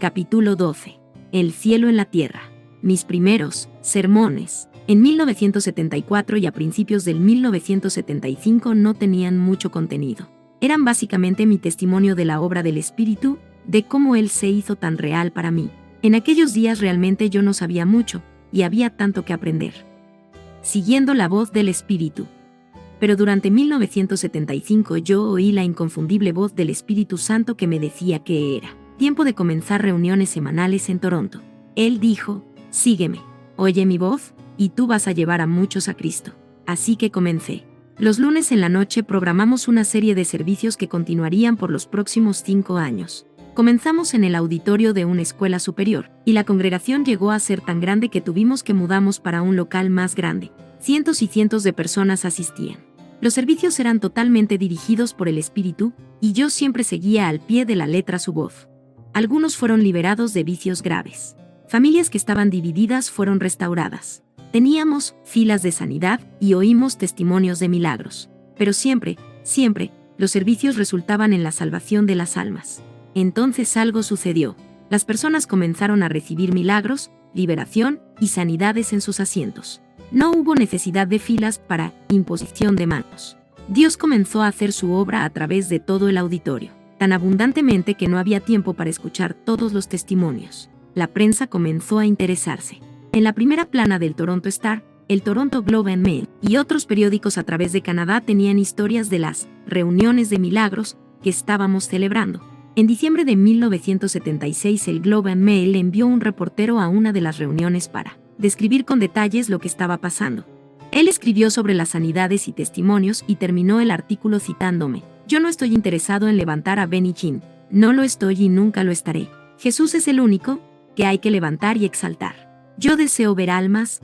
Capítulo 12. El cielo en la tierra. Mis primeros sermones en 1974 y a principios del 1975 no tenían mucho contenido. Eran básicamente mi testimonio de la obra del Espíritu, de cómo Él se hizo tan real para mí. En aquellos días realmente yo no sabía mucho, y había tanto que aprender. Siguiendo la voz del Espíritu. Pero durante 1975 yo oí la inconfundible voz del Espíritu Santo que me decía que era tiempo de comenzar reuniones semanales en Toronto. Él dijo, sígueme, oye mi voz, y tú vas a llevar a muchos a Cristo. Así que comencé. Los lunes en la noche programamos una serie de servicios que continuarían por los próximos 5 años. Comenzamos en el auditorio de una escuela superior, y la congregación llegó a ser tan grande que tuvimos que mudarnos para un local más grande. Cientos y cientos de personas asistían. Los servicios eran totalmente dirigidos por el Espíritu, y yo siempre seguía al pie de la letra su voz. Algunos fueron liberados de vicios graves. Familias que estaban divididas fueron restauradas. Teníamos filas de sanidad y oímos testimonios de milagros. Pero siempre, los servicios resultaban en la salvación de las almas. Entonces algo sucedió. Las personas comenzaron a recibir milagros, liberación y sanidades en sus asientos. No hubo necesidad de filas para imposición de manos. Dios comenzó a hacer su obra a través de todo el auditorio, tan abundantemente que no había tiempo para escuchar todos los testimonios. La prensa comenzó a interesarse. En la primera plana del Toronto Star, el Toronto Globe and Mail y otros periódicos a través de Canadá tenían historias de las reuniones de milagros que estábamos celebrando. En diciembre de 1976 el Globe and Mail envió un reportero a una de las reuniones para describir con detalles lo que estaba pasando. Él escribió sobre las sanidades y testimonios y terminó el artículo citándome. Yo no estoy interesado en levantar a Benny Hinn. No lo estoy y nunca lo estaré. Jesús es el único que hay que levantar y exaltar. Yo deseo ver almas.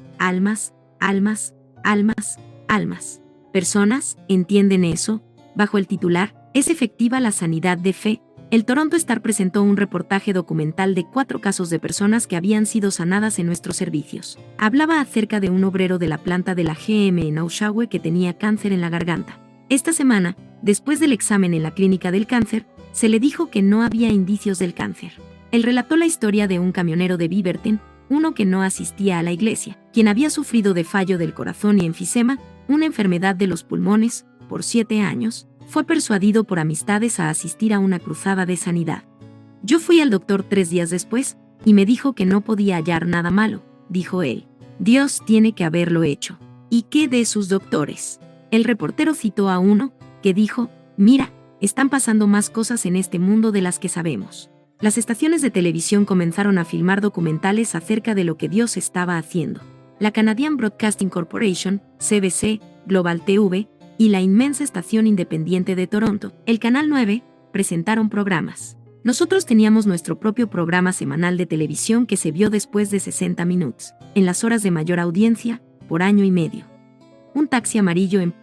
Personas, ¿entienden eso? Bajo el titular, ¿es efectiva la sanidad de fe? El Toronto Star presentó un reportaje documental de 4 casos de personas que habían sido sanadas en nuestros servicios. Hablaba acerca de un obrero de la planta de la GM en Oshawa que tenía cáncer en la garganta. Esta semana, después del examen en la clínica del cáncer, se le dijo que no había indicios del cáncer. Él relató la historia de un camionero de Beaverton, uno que no asistía a la iglesia, quien había sufrido de fallo del corazón y enfisema, una enfermedad de los pulmones, por 7 años. Fue persuadido por amistades a asistir a una cruzada de sanidad. Yo fui al doctor 3 días después, y me dijo que no podía hallar nada malo, dijo él. Dios tiene que haberlo hecho. ¿Y qué de sus doctores? El reportero citó a uno, que dijo, mira, están pasando más cosas en este mundo de las que sabemos. Las estaciones de televisión comenzaron a filmar documentales acerca de lo que Dios estaba haciendo. La Canadian Broadcasting Corporation, CBC, Global TV, y la inmensa estación independiente de Toronto, el Canal 9, presentaron programas. Nosotros teníamos nuestro propio programa semanal de televisión que se vio después de 60 minutos, en las horas de mayor audiencia, por año y medio. Un taxi amarillo en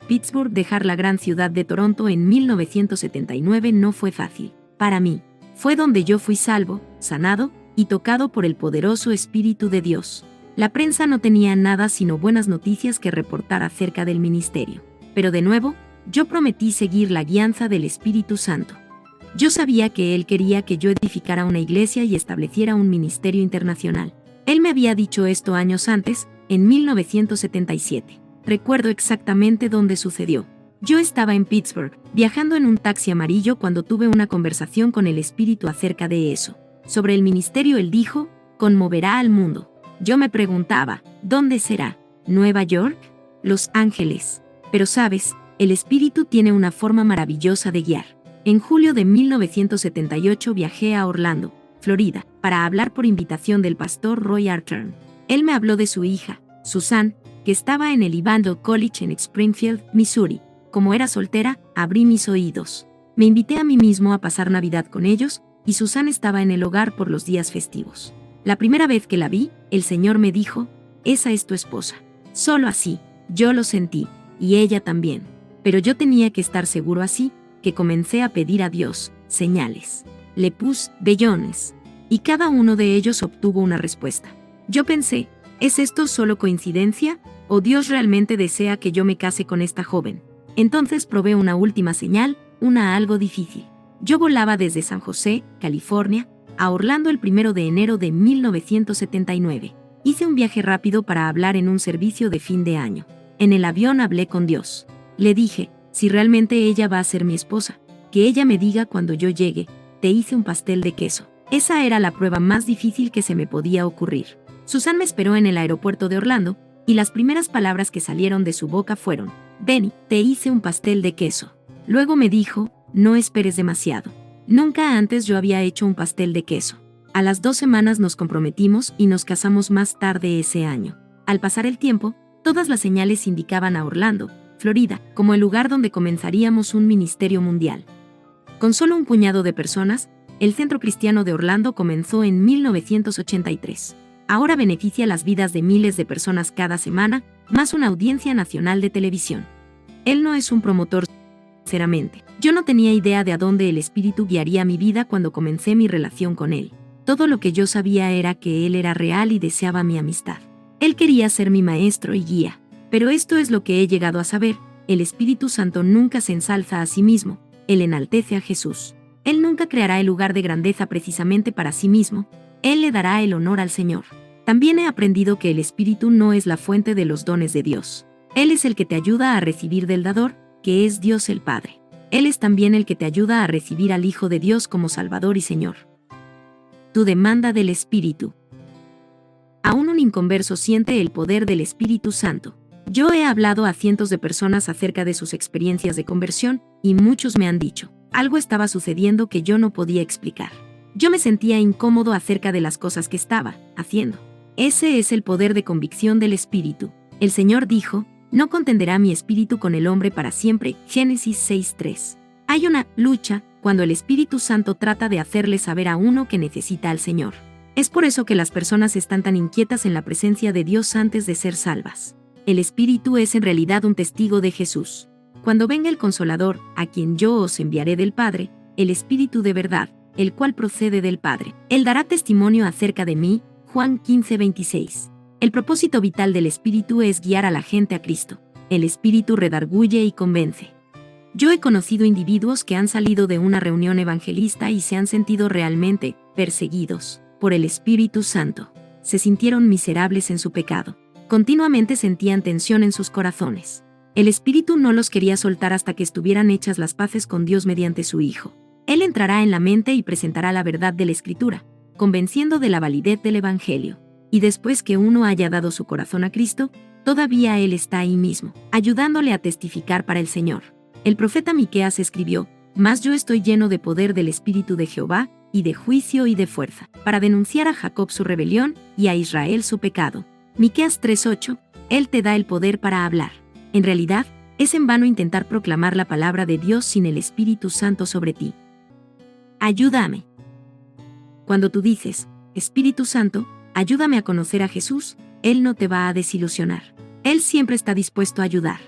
Pittsburgh. Dejar la gran ciudad de Toronto en 1979 no fue fácil. Para mí, fue donde yo fui salvo, sanado y tocado por el poderoso Espíritu de Dios. La prensa no tenía nada sino buenas noticias que reportar acerca del ministerio. Pero de nuevo, yo prometí seguir la guianza del Espíritu Santo. Yo sabía que Él quería que yo edificara una iglesia y estableciera un ministerio internacional. Él me había dicho esto años antes, en 1977. Recuerdo exactamente dónde sucedió. Yo estaba en Pittsburgh, viajando en un taxi amarillo cuando tuve una conversación con el Espíritu acerca de eso. Sobre el ministerio Él dijo, conmoverá al mundo. Yo me preguntaba, ¿dónde será? ¿Nueva York? ¿Los Ángeles? Pero sabes, el Espíritu tiene una forma maravillosa de guiar. En julio de 1978 viajé a Orlando, Florida, para hablar por invitación del pastor Roy Arthur. Él me habló de su hija, Susan, que estaba en el Evangel College en Springfield, Missouri. Como era soltera, abrí mis oídos. Me invité a mí mismo a pasar Navidad con ellos, y Susan estaba en el hogar por los días festivos. La primera vez que la vi, el Señor me dijo, esa es tu esposa. Solo así, yo lo sentí. Y ella también. Pero yo tenía que estar seguro así, que comencé a pedir a Dios señales. Le puse vellones. Y cada uno de ellos obtuvo una respuesta. Yo pensé, ¿es esto solo coincidencia? ¿O Dios realmente desea que yo me case con esta joven? Entonces probé una última señal, una algo difícil. Yo volaba desde San José, California, a Orlando el 1 de enero de 1979. Hice un viaje rápido para hablar en un servicio de fin de año. En el avión hablé con Dios. Le dije, si realmente ella va a ser mi esposa, que ella me diga cuando yo llegue, te hice un pastel de queso. Esa era la prueba más difícil que se me podía ocurrir. Susan me esperó en el aeropuerto de Orlando, y las primeras palabras que salieron de su boca fueron, Benny, te hice un pastel de queso. Luego me dijo, no esperes demasiado. Nunca antes yo había hecho un pastel de queso. A las 2 semanas nos comprometimos y nos casamos más tarde ese año. Al pasar el tiempo, todas las señales indicaban a Orlando, Florida, como el lugar donde comenzaríamos un ministerio mundial. Con solo un puñado de personas, el Centro Cristiano de Orlando comenzó en 1983. Ahora beneficia las vidas de miles de personas cada semana, más una audiencia nacional de televisión. Él no es un promotor, sinceramente. Yo no tenía idea de a dónde el Espíritu guiaría mi vida cuando comencé mi relación con él. Todo lo que yo sabía era que él era real y deseaba mi amistad. Él quería ser mi maestro y guía. Pero esto es lo que he llegado a saber, el Espíritu Santo nunca se ensalza a sí mismo, él enaltece a Jesús. Él nunca creará el lugar de grandeza precisamente para sí mismo, él le dará el honor al Señor. También he aprendido que el Espíritu no es la fuente de los dones de Dios. Él es el que te ayuda a recibir del dador, que es Dios el Padre. Él es también el que te ayuda a recibir al Hijo de Dios como Salvador y Señor. Tu demanda del Espíritu. Aún un inconverso siente el poder del Espíritu Santo. Yo he hablado a cientos de personas acerca de sus experiencias de conversión, y muchos me han dicho, algo estaba sucediendo que yo no podía explicar. Yo me sentía incómodo acerca de las cosas que estaba haciendo. Ese es el poder de convicción del Espíritu. El Señor dijo, no contenderá mi espíritu con el hombre para siempre, Génesis 6:3. Hay una lucha cuando el Espíritu Santo trata de hacerle saber a uno que necesita al Señor. Es por eso que las personas están tan inquietas en la presencia de Dios antes de ser salvas. El Espíritu es en realidad un testigo de Jesús. Cuando venga el Consolador, a quien yo os enviaré del Padre, el Espíritu de verdad, el cual procede del Padre, él dará testimonio acerca de mí, Juan 15:26. El propósito vital del Espíritu es guiar a la gente a Cristo. El Espíritu redarguye y convence. Yo he conocido individuos que han salido de una reunión evangelista y se han sentido realmente perseguidos por el Espíritu Santo. Se sintieron miserables en su pecado. Continuamente sentían tensión en sus corazones. El Espíritu no los quería soltar hasta que estuvieran hechas las paces con Dios mediante su Hijo. Él entrará en la mente y presentará la verdad de la Escritura, convenciendo de la validez del Evangelio. Y después que uno haya dado su corazón a Cristo, todavía Él está ahí mismo, ayudándole a testificar para el Señor. El profeta Miqueas escribió, «Mas yo estoy lleno de poder del Espíritu de Jehová, y de juicio y de fuerza, para denunciar a Jacob su rebelión, y a Israel su pecado». Miqueas 3:8, Él te da el poder para hablar. En realidad, es en vano intentar proclamar la palabra de Dios sin el Espíritu Santo sobre ti. Ayúdame. Cuando tú dices, Espíritu Santo, ayúdame a conocer a Jesús, Él no te va a desilusionar. Él siempre está dispuesto a ayudar.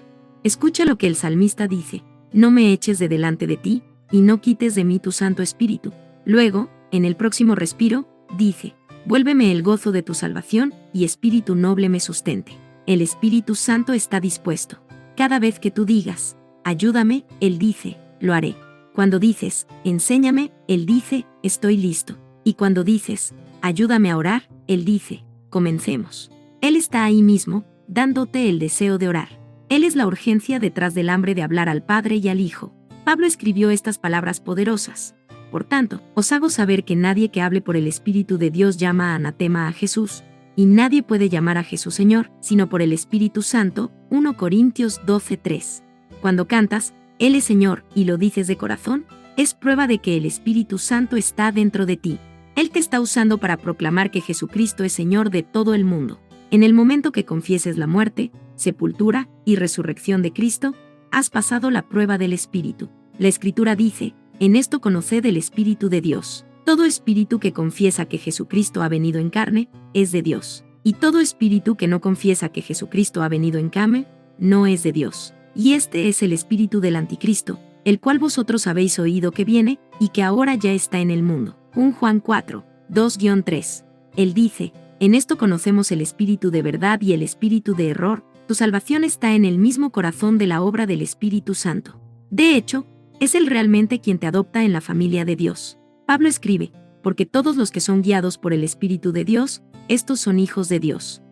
Escucha lo que el salmista dice, no me eches de delante de ti, y no quites de mí tu Santo Espíritu. Luego, en el próximo respiro, dice, vuélveme el gozo de tu salvación, y espíritu noble me sustente. El Espíritu Santo está dispuesto. Cada vez que tú digas, ayúdame, Él dice, lo haré. Cuando dices, enséñame, Él dice, estoy listo. Y cuando dices, ayúdame a orar, Él dice, comencemos. Él está ahí mismo, dándote el deseo de orar. Él es la urgencia detrás del hambre de hablar al Padre y al Hijo. Pablo escribió estas palabras poderosas. Por tanto, os hago saber que nadie que hable por el Espíritu de Dios llama anatema a Jesús, y nadie puede llamar a Jesús Señor, sino por el Espíritu Santo, 1 Corintios 12:3. Cuando cantas, Él es Señor, y lo dices de corazón, es prueba de que el Espíritu Santo está dentro de ti. Él te está usando para proclamar que Jesucristo es Señor de todo el mundo. En el momento que confieses la muerte, sepultura y resurrección de Cristo, has pasado la prueba del Espíritu. La Escritura dice, en esto conoced el Espíritu de Dios. Todo espíritu que confiesa que Jesucristo ha venido en carne, es de Dios. Y todo espíritu que no confiesa que Jesucristo ha venido en carne, no es de Dios. Y este es el espíritu del anticristo, el cual vosotros habéis oído que viene, y que ahora ya está en el mundo. 1 Juan 4, 2-3. Él dice, en esto conocemos el espíritu de verdad y el espíritu de error. Tu salvación está en el mismo corazón de la obra del Espíritu Santo. De hecho, es Él realmente quien te adopta en la familia de Dios. Pablo escribe, porque todos los que son guiados por el Espíritu de Dios, estos son hijos de Dios.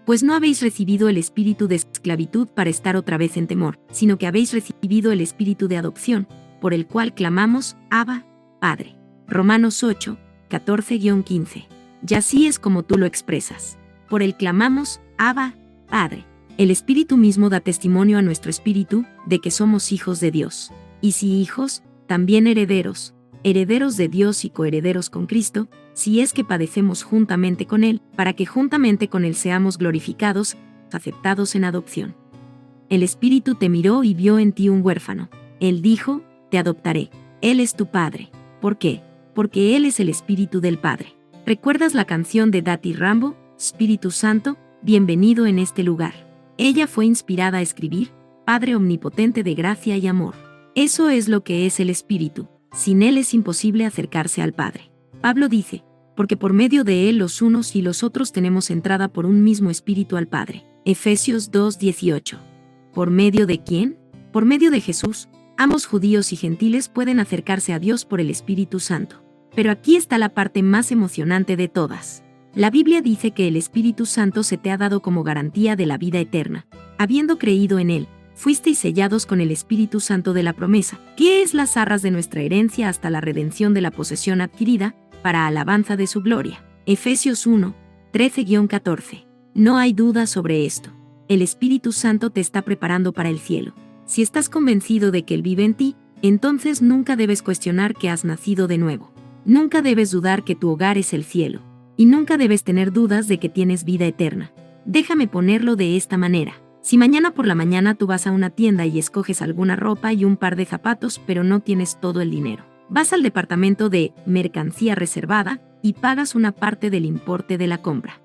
Pues no habéis recibido el espíritu de esclavitud para estar otra vez en temor, sino que habéis recibido el espíritu de adopción, por el cual clamamos, Abba, Padre. Romanos 8, 14-15. Y así es como tú lo expresas. Por el clamamos, Abba, Padre. El Espíritu mismo da testimonio a nuestro espíritu de que somos hijos de Dios. Y si hijos, también herederos, herederos de Dios y coherederos con Cristo, si es que padecemos juntamente con Él, para que juntamente con Él seamos glorificados, aceptados en adopción. El Espíritu te miró y vio en ti un huérfano. Él dijo, te adoptaré. Él es tu Padre. ¿Por qué? Porque Él es el Espíritu del Padre. ¿Recuerdas la canción de Dati Rambo, Espíritu Santo, bienvenido en este lugar? Ella fue inspirada a escribir, Padre omnipotente de gracia y amor. Eso es lo que es el Espíritu. Sin Él es imposible acercarse al Padre. Pablo dice, porque por medio de Él los unos y los otros tenemos entrada por un mismo Espíritu al Padre. Efesios 2:18. ¿Por medio de quién? Por medio de Jesús. Ambos judíos y gentiles pueden acercarse a Dios por el Espíritu Santo. Pero aquí está la parte más emocionante de todas. La Biblia dice que el Espíritu Santo se te ha dado como garantía de la vida eterna. Habiendo creído en Él, fuisteis sellados con el Espíritu Santo de la promesa, que es las arras de nuestra herencia hasta la redención de la posesión adquirida, para alabanza de su gloria. Efesios 1, 13-14. No hay duda sobre esto. El Espíritu Santo te está preparando para el cielo. Si estás convencido de que Él vive en ti, entonces nunca debes cuestionar que has nacido de nuevo. Nunca debes dudar que tu hogar es el cielo. Y nunca debes tener dudas de que tienes vida eterna. Déjame ponerlo de esta manera. Si mañana por la mañana tú vas a una tienda y escoges alguna ropa y un par de zapatos, pero no tienes todo el dinero, vas al departamento de mercancía reservada y pagas una parte del importe de la compra.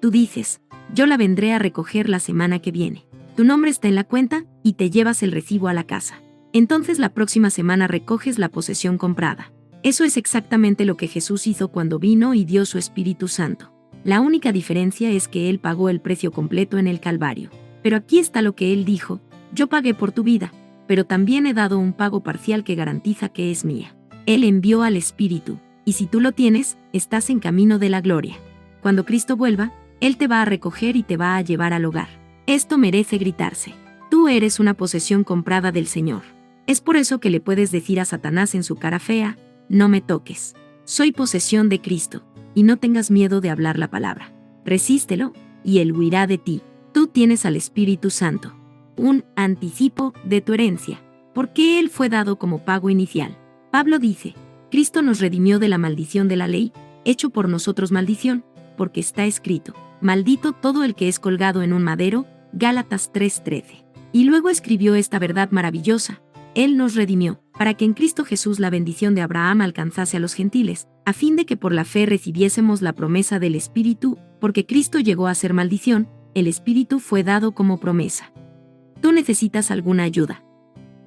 Tú dices, yo la vendré a recoger la semana que viene. Tu nombre está en la cuenta y te llevas el recibo a la casa. Entonces la próxima semana recoges la posesión comprada. Eso es exactamente lo que Jesús hizo cuando vino y dio su Espíritu Santo. La única diferencia es que Él pagó el precio completo en el Calvario. Pero aquí está lo que Él dijo, yo pagué por tu vida, pero también he dado un pago parcial que garantiza que es mía. Él envió al Espíritu, y si tú lo tienes, estás en camino de la gloria. Cuando Cristo vuelva, Él te va a recoger y te va a llevar al hogar. Esto merece gritarse. Tú eres una posesión comprada del Señor. Es por eso que le puedes decir a Satanás en su cara fea, no me toques. Soy posesión de Cristo, y no tengas miedo de hablar la palabra. Resístelo, y Él huirá de ti. Tú tienes al Espíritu Santo, un anticipo de tu herencia, porque Él fue dado como pago inicial. Pablo dice, Cristo nos redimió de la maldición de la ley, hecho por nosotros maldición, porque está escrito, maldito todo el que es colgado en un madero, Gálatas 3:13. Y luego escribió esta verdad maravillosa, Él nos redimió, para que en Cristo Jesús la bendición de Abraham alcanzase a los gentiles, a fin de que por la fe recibiésemos la promesa del Espíritu, porque Cristo llegó a ser maldición, el Espíritu fue dado como promesa. Tú necesitas alguna ayuda.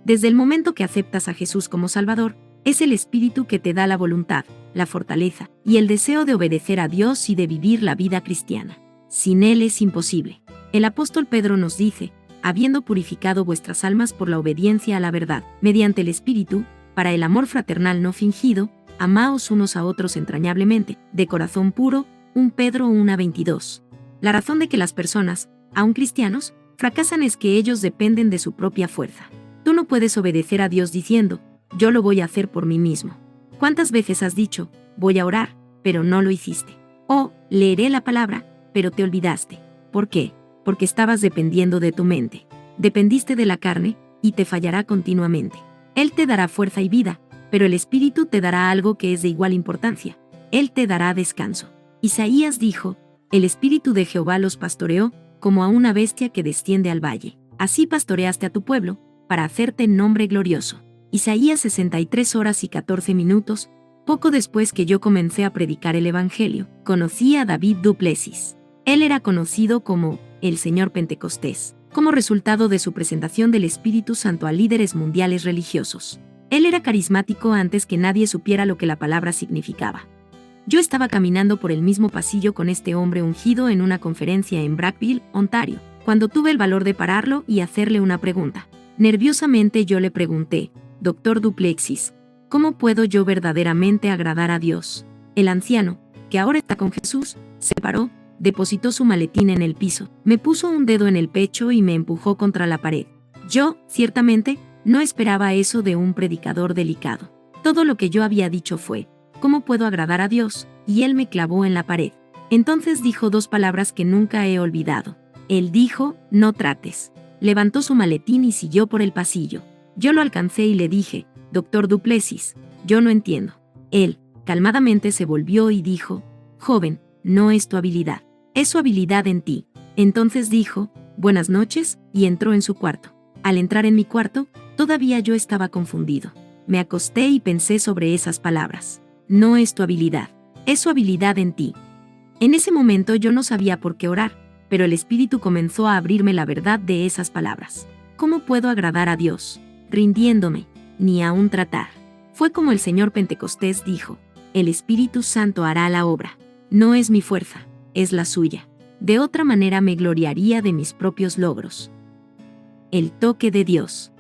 Desde el momento que aceptas a Jesús como Salvador, es el Espíritu que te da la voluntad, la fortaleza y el deseo de obedecer a Dios y de vivir la vida cristiana. Sin Él es imposible. El apóstol Pedro nos dice, habiendo purificado vuestras almas por la obediencia a la verdad, mediante el Espíritu, para el amor fraternal no fingido, amaos unos a otros entrañablemente, de corazón puro, 1 Pedro 1:22. La razón de que las personas, aun cristianos, fracasan es que ellos dependen de su propia fuerza. Tú no puedes obedecer a Dios diciendo, yo lo voy a hacer por mí mismo. ¿Cuántas veces has dicho, voy a orar, pero no lo hiciste? O, leeré la palabra, pero te olvidaste. ¿Por qué? Porque estabas dependiendo de tu mente. Dependiste de la carne, y te fallará continuamente. Él te dará fuerza y vida, pero el Espíritu te dará algo que es de igual importancia. Él te dará descanso. Isaías dijo, el Espíritu de Jehová los pastoreó, como a una bestia que desciende al valle. Así pastoreaste a tu pueblo, para hacerte nombre glorioso. Isaías 63:14. Poco después que yo comencé a predicar el Evangelio, conocí a David du Plessis. Él era conocido como el Señor Pentecostés, como resultado de su presentación del Espíritu Santo a líderes mundiales religiosos. Él era carismático antes que nadie supiera lo que la palabra significaba. Yo estaba caminando por el mismo pasillo con este hombre ungido en una conferencia en Brackville, Ontario, cuando tuve el valor de pararlo y hacerle una pregunta. Nerviosamente yo le pregunté, Dr. du Plessis, ¿cómo puedo yo verdaderamente agradar a Dios? El anciano, que ahora está con Jesús, se paró, depositó su maletín en el piso, me puso un dedo en el pecho y me empujó contra la pared. Yo, ciertamente, no esperaba eso de un predicador delicado. Todo lo que yo había dicho fue, ¿cómo puedo agradar a Dios? Y él me clavó en la pared. Entonces dijo dos palabras que nunca he olvidado. Él dijo, no trates. Levantó su maletín y siguió por el pasillo. Yo lo alcancé y le dije, Dr. Duplessis, yo no entiendo. Él, calmadamente se volvió y dijo, joven, no es tu habilidad, es su habilidad en ti. Entonces dijo, buenas noches, y entró en su cuarto. Al entrar en mi cuarto, todavía yo estaba confundido. Me acosté y pensé sobre esas palabras. No es tu habilidad, es su habilidad en ti. En ese momento yo no sabía por qué orar, pero el Espíritu comenzó a abrirme la verdad de esas palabras. ¿Cómo puedo agradar a Dios? Rindiéndome, ni aún tratar. Fue como el Señor Pentecostés dijo, el Espíritu Santo hará la obra. No es mi fuerza, es la suya. De otra manera me gloriaría de mis propios logros. El toque de Dios.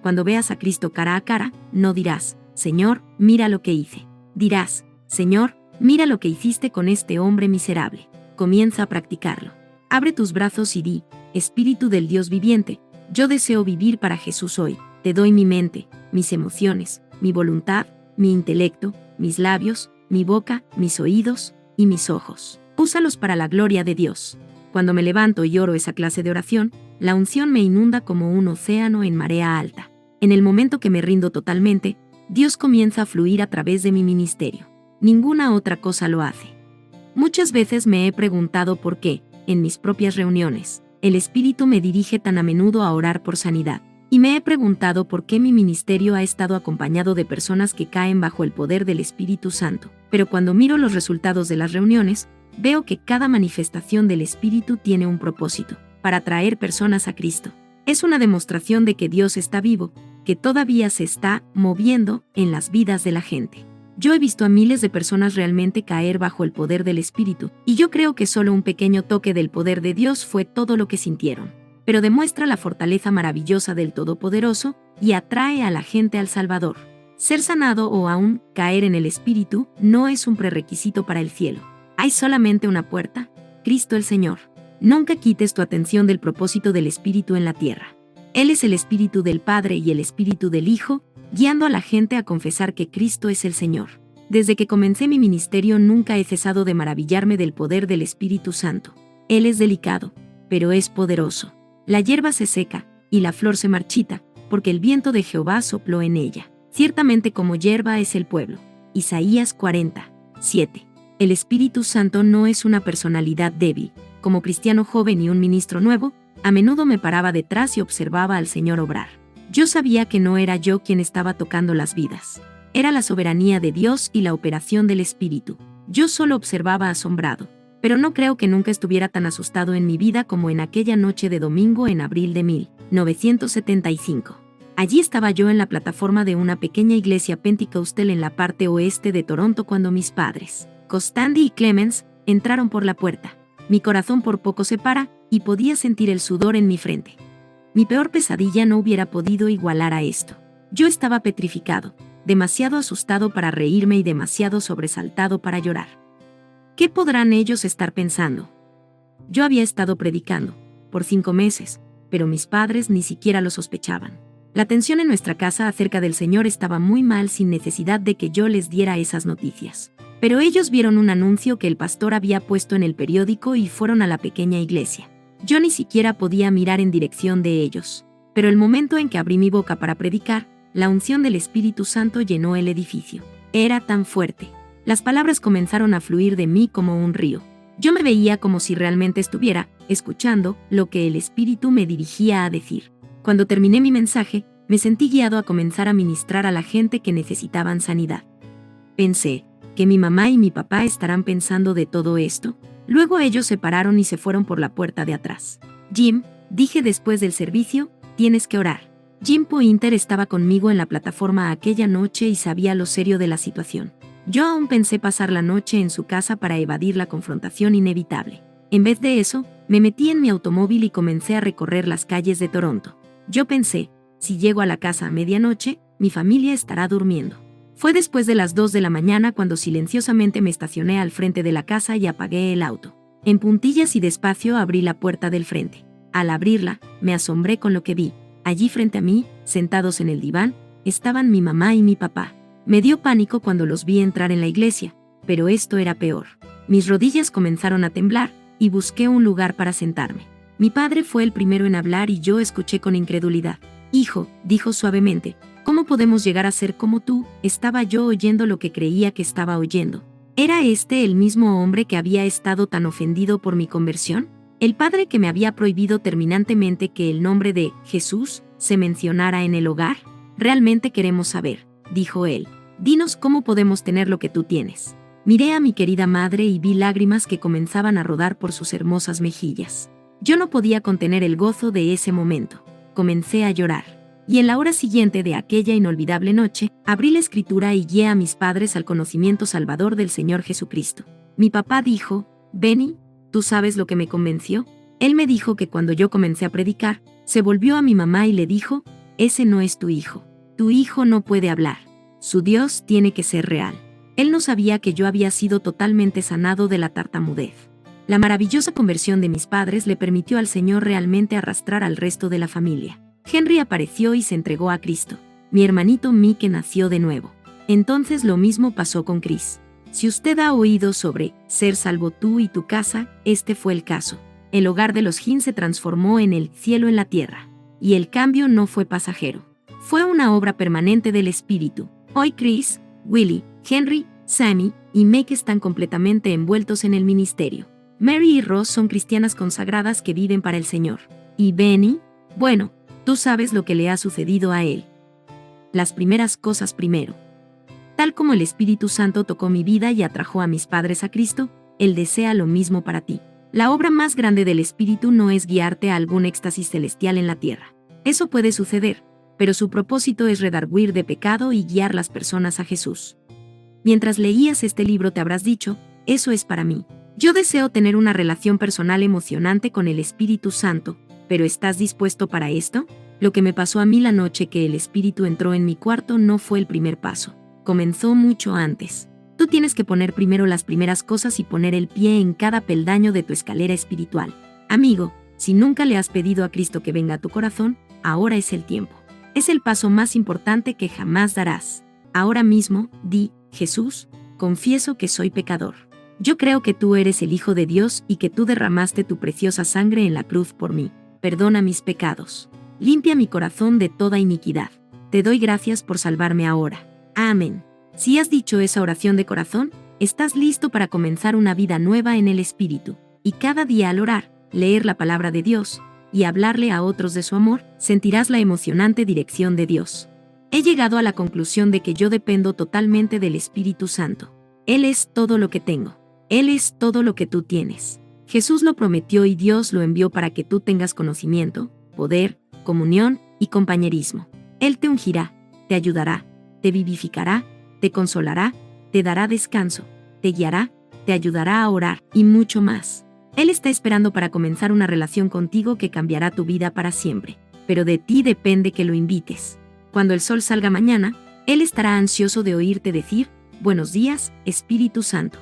Cuando veas a Cristo cara a cara, no dirás, Señor, mira lo que hice. Dirás, Señor, mira lo que hiciste con este hombre miserable. Comienza a practicarlo. Abre tus brazos y di, Espíritu del Dios viviente, yo deseo vivir para Jesús hoy. Te doy mi mente, mis emociones, mi voluntad, mi intelecto, mis labios, mi boca, mis oídos y mis ojos. Úsalos para la gloria de Dios. Cuando me levanto y oro esa clase de oración, la unción me inunda como un océano en marea alta. En el momento que me rindo totalmente, Dios comienza a fluir a través de mi ministerio. Ninguna otra cosa lo hace. Muchas veces me he preguntado por qué, en mis propias reuniones, el Espíritu me dirige tan a menudo a orar por sanidad. Y me he preguntado por qué mi ministerio ha estado acompañado de personas que caen bajo el poder del Espíritu Santo. Pero cuando miro los resultados de las reuniones, veo que cada manifestación del Espíritu tiene un propósito, para traer personas a Cristo. Es una demostración de que Dios está vivo, que todavía se está moviendo en las vidas de la gente. Yo he visto a miles de personas realmente caer bajo el poder del Espíritu, y yo creo que solo un pequeño toque del poder de Dios fue todo lo que sintieron. Pero demuestra la fortaleza maravillosa del Todopoderoso y atrae a la gente al Salvador. Ser sanado o aún caer en el Espíritu no es un prerequisito para el cielo. Hay solamente una puerta, Cristo el Señor. Nunca quites tu atención del propósito del Espíritu en la tierra. Él es el Espíritu del Padre y el Espíritu del Hijo, guiando a la gente a confesar que Cristo es el Señor. Desde que comencé mi ministerio nunca he cesado de maravillarme del poder del Espíritu Santo. Él es delicado, pero es poderoso. La hierba se seca, y la flor se marchita, porque el viento de Jehová sopló en ella. Ciertamente como hierba es el pueblo. Isaías 40, 7. El Espíritu Santo no es una personalidad débil. Como cristiano joven y un ministro nuevo, a menudo me paraba detrás y observaba al Señor obrar. Yo sabía que no era yo quien estaba tocando las vidas. Era la soberanía de Dios y la operación del Espíritu. Yo solo observaba asombrado. Pero no creo que nunca estuviera tan asustado en mi vida como en aquella noche de domingo en abril de 1975. Allí estaba yo en la plataforma de una pequeña iglesia pentecostal en la parte oeste de Toronto cuando mis padres, Costandi y Clemens, entraron por la puerta. Mi corazón por poco se para, y podía sentir el sudor en mi frente. Mi peor pesadilla no hubiera podido igualar a esto. Yo estaba petrificado, demasiado asustado para reírme y demasiado sobresaltado para llorar. ¿Qué podrán ellos estar pensando? Yo había estado predicando, por 5 meses, pero mis padres ni siquiera lo sospechaban. La tensión en nuestra casa acerca del Señor estaba muy mal sin necesidad de que yo les diera esas noticias. Pero ellos vieron un anuncio que el pastor había puesto en el periódico y fueron a la pequeña iglesia. Yo ni siquiera podía mirar en dirección de ellos. Pero el momento en que abrí mi boca para predicar, la unción del Espíritu Santo llenó el edificio. Era tan fuerte. Las palabras comenzaron a fluir de mí como un río. Yo me veía como si realmente estuviera escuchando lo que el Espíritu me dirigía a decir. Cuando terminé mi mensaje, me sentí guiado a comenzar a ministrar a la gente que necesitaban sanidad. Pensé, ¿qué mi mamá y mi papá estarán pensando de todo esto? Luego ellos se pararon y se fueron por la puerta de atrás. Jim, dije después del servicio, tienes que orar. Jim Pointer estaba conmigo en la plataforma aquella noche y sabía lo serio de la situación. Yo aún pensé pasar la noche en su casa para evadir la confrontación inevitable. En vez de eso, me metí en mi automóvil y comencé a recorrer las calles de Toronto. Yo pensé, si llego a la casa a medianoche, mi familia estará durmiendo. Fue después de las 2 de la mañana cuando silenciosamente me estacioné al frente de la casa y apagué el auto. En puntillas y despacio abrí la puerta del frente. Al abrirla, me asombré con lo que vi. Allí frente a mí, sentados en el diván, estaban mi mamá y mi papá. Me dio pánico cuando los vi entrar en la iglesia, pero esto era peor. Mis rodillas comenzaron a temblar, y busqué un lugar para sentarme. Mi padre fue el primero en hablar y yo escuché con incredulidad. Hijo, dijo suavemente, ¿cómo podemos llegar a ser como tú? Estaba yo oyendo lo que creía que estaba oyendo. ¿Era este el mismo hombre que había estado tan ofendido por mi conversión? ¿El padre que me había prohibido terminantemente que el nombre de Jesús se mencionara en el hogar? Realmente queremos saber, dijo él. Dinos cómo podemos tener lo que tú tienes. Miré a mi querida madre y vi lágrimas que comenzaban a rodar por sus hermosas mejillas. Yo no podía contener el gozo de ese momento. Comencé a llorar. Y en la hora siguiente de aquella inolvidable noche, abrí la escritura y guié a mis padres al conocimiento salvador del Señor Jesucristo. Mi papá dijo, Benny, ¿tú sabes lo que me convenció? Él me dijo que cuando yo comencé a predicar, se volvió a mi mamá y le dijo, ese no es tu hijo. Tu hijo no puede hablar. Su Dios tiene que ser real. Él no sabía que yo había sido totalmente sanado de la tartamudez. La maravillosa conversión de mis padres le permitió al Señor realmente arrastrar al resto de la familia. Henry apareció y se entregó a Cristo. Mi hermanito Mike nació de nuevo. Entonces lo mismo pasó con Chris. Si usted ha oído sobre ser salvo tú y tu casa, este fue el caso. El hogar de los Hinn se transformó en el cielo en la tierra. Y el cambio no fue pasajero. Fue una obra permanente del Espíritu. Hoy Chris, Willie, Henry, Sammy y Mike están completamente envueltos en el ministerio. Mary y Ross son cristianas consagradas que viven para el Señor. ¿Y Benny? Bueno, tú sabes lo que le ha sucedido a él. Las primeras cosas primero. Tal como el Espíritu Santo tocó mi vida y atrajo a mis padres a Cristo, Él desea lo mismo para ti. La obra más grande del Espíritu no es guiarte a algún éxtasis celestial en la tierra. Eso puede suceder, pero su propósito es redarguir de pecado y guiar las personas a Jesús. Mientras leías este libro te habrás dicho, eso es para mí. Yo deseo tener una relación personal emocionante con el Espíritu Santo, pero ¿estás dispuesto para esto? Lo que me pasó a mí la noche que el Espíritu entró en mi cuarto no fue el primer paso. Comenzó mucho antes. Tú tienes que poner primero las primeras cosas y poner el pie en cada peldaño de tu escalera espiritual. Amigo, si nunca le has pedido a Cristo que venga a tu corazón, ahora es el tiempo. Es el paso más importante que jamás darás. Ahora mismo, di, Jesús, confieso que soy pecador. Yo creo que tú eres el Hijo de Dios y que tú derramaste tu preciosa sangre en la cruz por mí. Perdona mis pecados. Limpia mi corazón de toda iniquidad. Te doy gracias por salvarme ahora. Amén. Si has dicho esa oración de corazón, estás listo para comenzar una vida nueva en el Espíritu. Y cada día al orar, leer la palabra de Dios y hablarle a otros de su amor, sentirás la emocionante dirección de Dios. He llegado a la conclusión de que yo dependo totalmente del Espíritu Santo. Él es todo lo que tengo. Él es todo lo que tú tienes. Jesús lo prometió y Dios lo envió para que tú tengas conocimiento, poder, comunión y compañerismo. Él te ungirá, te ayudará, te vivificará, te consolará, te dará descanso, te guiará, te ayudará a orar y mucho más. Él está esperando para comenzar una relación contigo que cambiará tu vida para siempre. Pero de ti depende que lo invites. Cuando el sol salga mañana, Él estará ansioso de oírte decir, buenos días, Espíritu Santo.